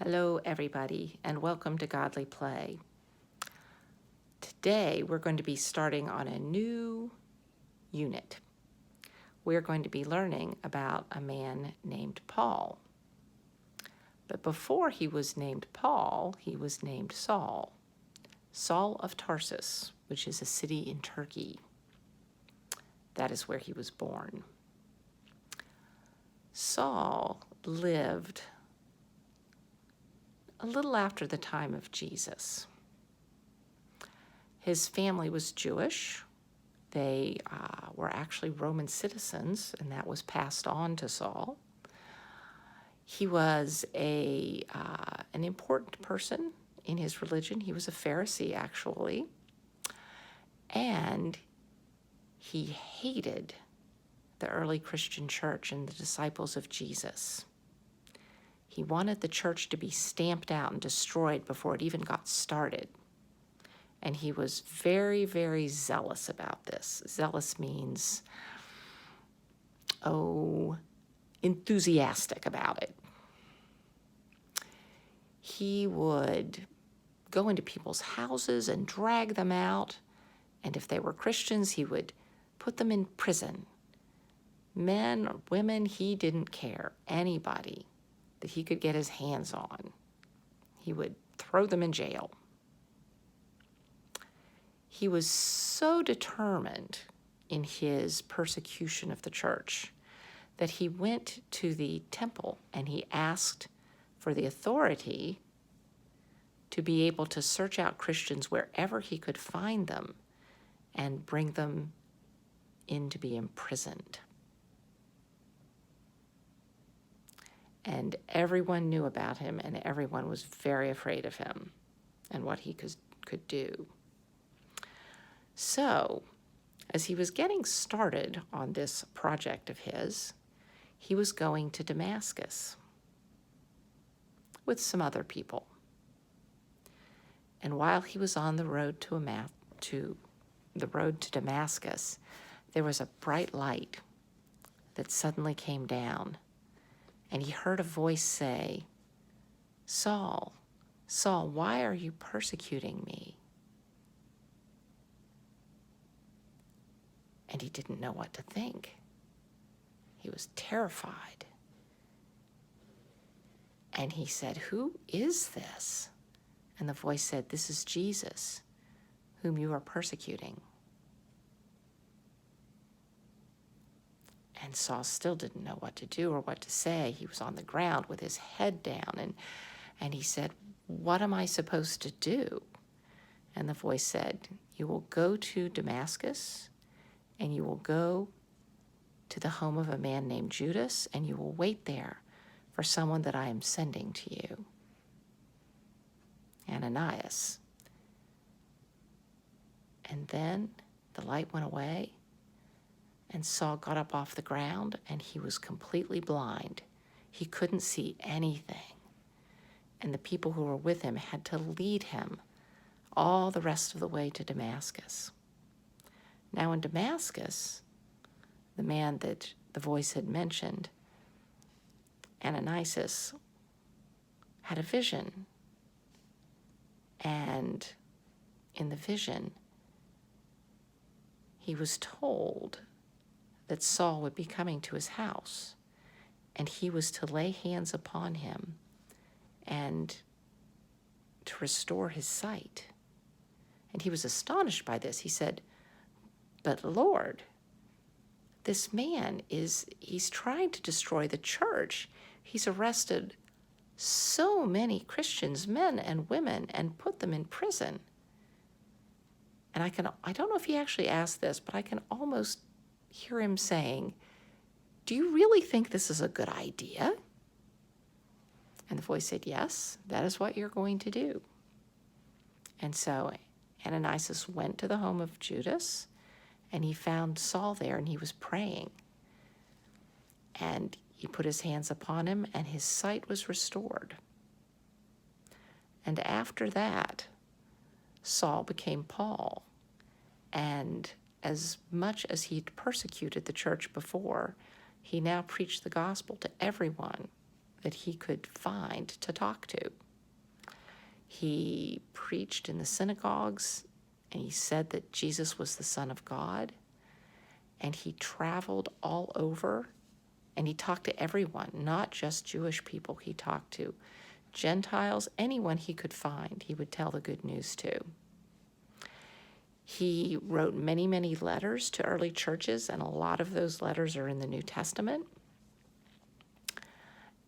Hello, everybody, and welcome to Godly Play. Today, we're going to be starting on a new unit. We're going to be learning about a man named Paul. But before he was named Paul, he was named Saul. Saul of Tarsus, which is a city in Turkey. That is where he was born. Saul lived a little after the time of Jesus. His family was Jewish. They were actually Roman citizens, and that was passed on to Saul. He was an important person in his religion. He was a Pharisee, actually. And he hated the early Christian church and the disciples of Jesus. He wanted the church to be stamped out and destroyed before it even got started. And he was very, very zealous about this. Zealous means, enthusiastic about it. He would go into people's houses and drag them out. And if they were Christians, he would put them in prison. Men or women, he didn't care. Anybody that he could get his hands on, he would throw them in jail. He was so determined in his persecution of the church that he went to the temple and he asked for the authority to be able to search out Christians wherever he could find them and bring them in to be imprisoned. And everyone knew about him, and everyone was very afraid of him and what he could do. So, as he was getting started on this project of his, he was going to Damascus with some other people. And while he was on the road to Damascus, there was a bright light that suddenly came down, and he heard a voice say, "Saul, Saul, why are you persecuting me?" And he didn't know what to think. He was terrified. And he said, "Who is this?" And the voice said, "This is Jesus, whom you are persecuting." And Saul still didn't know what to do or what to say. He was on the ground with his head down, and he said, "What am I supposed to do?" And the voice said, "You will go to Damascus, and you will go to the home of a man named Judas, and you will wait there for someone that I am sending to you, Ananias." And then the light went away, and Saul got up off the ground, and he was completely blind. He couldn't see anything. And the people who were with him had to lead him all the rest of the way to Damascus. Now in Damascus, the man that the voice had mentioned, Ananias, had a vision. And in the vision, he was told that Saul would be coming to his house, and he was to lay hands upon him and to restore his sight. And he was astonished by this. He said, "But Lord, this man he's trying to destroy the church. He's arrested so many Christians, men and women, and put them in prison." And I don't know if he actually asked this, but I can almost hear him saying, "Do you really think this is a good idea?" And the voice said, "Yes, that is what you're going to do." And so Ananias went to the home of Judas, and he found Saul there, and he was praying. And he put his hands upon him, and his sight was restored. And after that, Saul became Paul. And as much as he'd persecuted the church before, he now preached the gospel to everyone that he could find to talk to. He preached in the synagogues, and he said that Jesus was the Son of God. And he traveled all over, and he talked to everyone, not just Jewish people. He talked to Gentiles, anyone he could find, he would tell the good news to. He wrote many, many letters to early churches, and a lot of those letters are in the New Testament.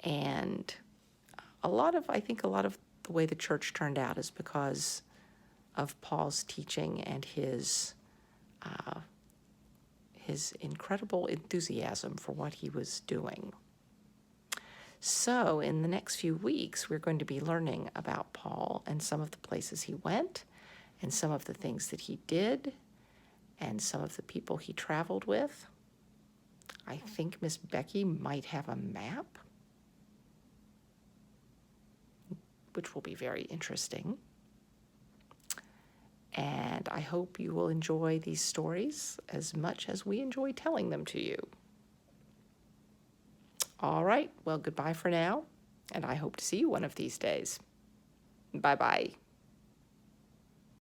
And I think a lot of the way the church turned out is because of Paul's teaching and his incredible enthusiasm for what he was doing. So in the next few weeks, we're going to be learning about Paul and some of the places he went and some of the things that he did and some of the people he traveled with. I think Miss Becky might have a map, which will be very interesting. And I hope you will enjoy these stories as much as we enjoy telling them to you. All right, well, goodbye for now, and I hope to see you one of these days. Bye-bye.